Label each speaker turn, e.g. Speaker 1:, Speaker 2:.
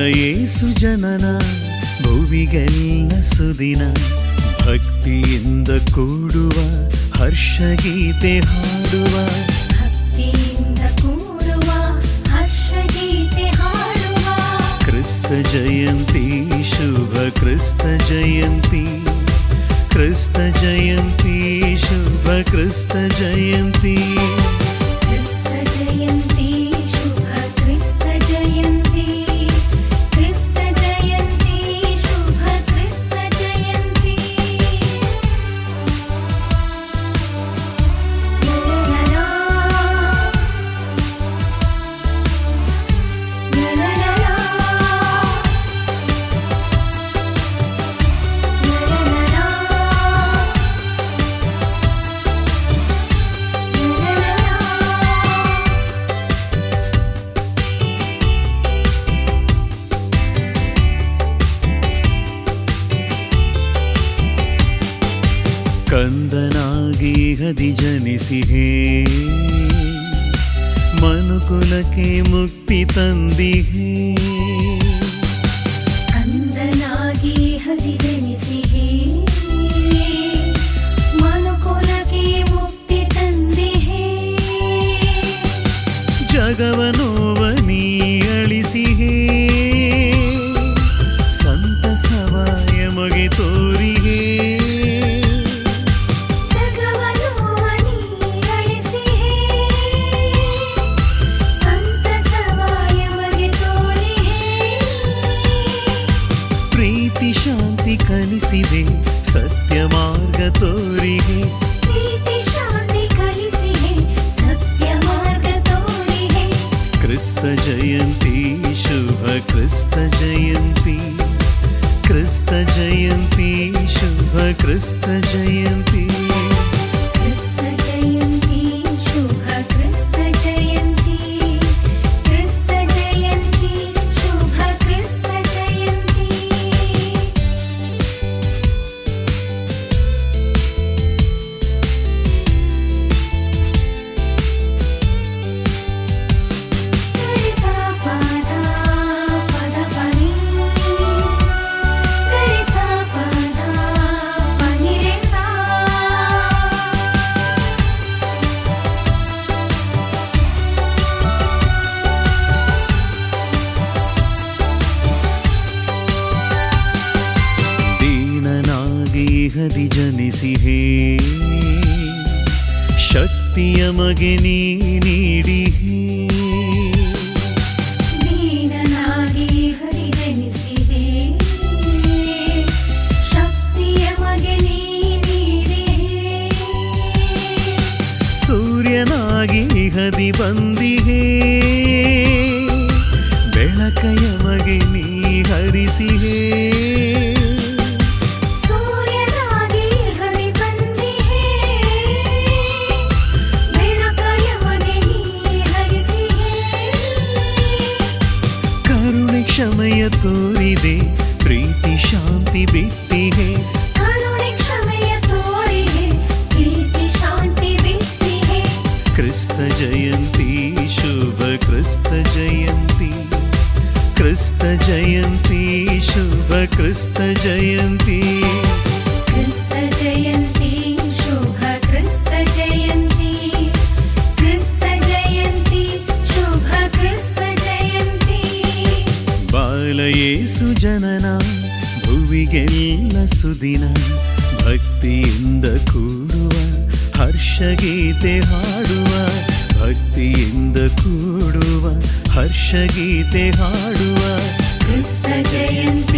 Speaker 1: ಬಾಲಯೇಸು ಜನನ ಭುವಿಗೆಲ್ಲ ಸುದಿನ ಭಕ್ತಿಯಿಂದ ಕೂಡುವ ಹರ್ಷಗೀತೆ ಹಾಡುವ
Speaker 2: ಭಕ್ತಿಯಿಂದ ಕೂಡುವ ಹರ್ಷಗೀತೆ ಹಾಡುವ
Speaker 1: ಕ್ರಿಸ್ತ ಜಯಂತಿ ಶುಭ ಕ್ರಿಸ್ತ ಜಯಂತಿ ಕ್ರಿಸ್ತ ಜಯಂತಿ ಶುಭ ಕ್ರಿಸ್ತ ಜಯಂತಿ
Speaker 2: ಕ್ರಿಸ್ತ ಜಯಂತಿ ಶುಭ ಕ್ರಿಸ್ತ ಜಯಂತಿ ಕ್ರಿಸ್ತ ಜಯಂತಿ ಶುಭ ಕ್ರಿಸ್ತ ಜಯಂತಿ ಲಲಲಾ ಲಲಲಾ ಲಲಲಾ
Speaker 1: ಕಂದನಾಗಿ ಹದಿ ಜನಿಸಿಹೇ ಮನುಕುಲಕ್ಕೆ ಮುಕ್ತಿ ತಂದಿಹೇ
Speaker 2: ಕಂದನಾಗಿ ಹದಿ ಜನಿಸಿಹೇ ಮನುಕುಲಕ್ಕೆ ಮುಕ್ತಿ ತಂದಿಹೇ
Speaker 1: ಜಗವನೋವನಿ ಅಳಿಸಿಹೇ ಸಂತಸವ ಎಮಗೆ ತೋರಿಹೇ ಪ್ರೀತಿ ಶಾಂತಿ ಕಲಿಸಿದೆ ಸತ್ಯ ಮಾರ್ಗ ತೋರಿಹೆ
Speaker 2: ಪ್ರೀತಿ ಶಾಂತಿ ಕಲಿಸಿಹೆ ಸತ್ಯ ಮಾರ್ಗ ತೋರಿಹೆ
Speaker 1: ಕ್ರಿಸ್ತ ಜಯಂತಿ ಶುಭ ಕ್ರಿಸ್ತ ಜಯಂತಿ ಕ್ರಿಸ್ತ ಜಯಂತಿ ಶುಭ ಕ್ರಿಸ್ತ ಜಯಂತಿ
Speaker 2: ಕ್ರಿಸ್ತ ಜಯಂತಿ ಶುಭ ಕ್ರಿಸ್ತ ಜಯಂತಿ ಕ್ರಿಸ್ತ ಜಯಂತಿ ಶುಭ ಕ್ರಿಸ್ತ ಜಯಂತಿ ಕರಿಸಾ ಪದ ಪದ ಪನಿ ಕರಿಸಾ ಪದ ಪನಿ ರೇ ಸಾ
Speaker 1: ದೀನನಾಗಿ ಹದಿ ಜನಿಸಿಹೇ ಶಕ್ತಿಯ ಮಗೆ ನೀ ನೀಡಿಹೇ
Speaker 2: ದೀನನಾಗಿ ಹರಿ ಜನಿಸಿಹೇ ಶಕ್ತಿಯ ಮಗೆ ನೀ ನೀಡಿಹೇ
Speaker 1: ಸೂರ್ಯನಾಗಿ ಹದಿ ಬಂದಿಹೇ ಬೆಳಕಯ ಮಗೆ ನೀ ಹರಿಸಿಹೇ
Speaker 2: ಸೂರ್ಯನಾಗಿ ಹರಿ ಬಂದಿಹೇ ಬೆಳಕಯ ಮಗೆ ನೀ ಹರಿಸಿಹೇ
Speaker 1: ಕರುಣೆ ಕ್ಷಮೆಯ ತೋರಿದೆ ಪ್ರೀತಿ ಶಾಂತಿ ಬಿತ್ತಿಹೇ
Speaker 2: ಕರುಣೆ ಕ್ಷಮೆಯ ತೋರಿಹೆ ಪ್ರೀತಿ ಶಾಂತಿ ಬಿತ್ತಿಹೆ
Speaker 1: ಕ್ರಿಸ್ತ ಜಯಂತಿ ಶುಭ ಕ್ರಿಸ್ತ ಜಯಂತಿ ಕ್ರಿಸ್ತ ಜಯಂತಿ ಶುಭ ಕ್ರಿಸ್ತ ಜಯಂತಿ
Speaker 2: ಕ್ರಿಸ್ತ ಜಯಂತಿ ಶುಭ ಕ್ರಿಸ್ತ ಜಯಂತಿ ಕ್ರಿಸ್ತ ಜಯಂತಿ ಶುಭ ಕ್ರಿಸ್ತ ಜಯಂತಿ
Speaker 1: ಬಾಲಯೇಸು ಜನನ ಭುವಿಗೆಲ್ಲ ಸುದಿನ ಭಕ್ತಿಯಿಂದ ಕೂಡುವ ಹರ್ಷಗೀತೆ ಹಾಡುವ ಭಕ್ತಿಯಿಂದ ಕೂಡುವ ಹರ್ಷಗೀತೆ ಹಾಡುವ
Speaker 2: ಕ್ರಿಸ್ತ ಜಯಂತಿ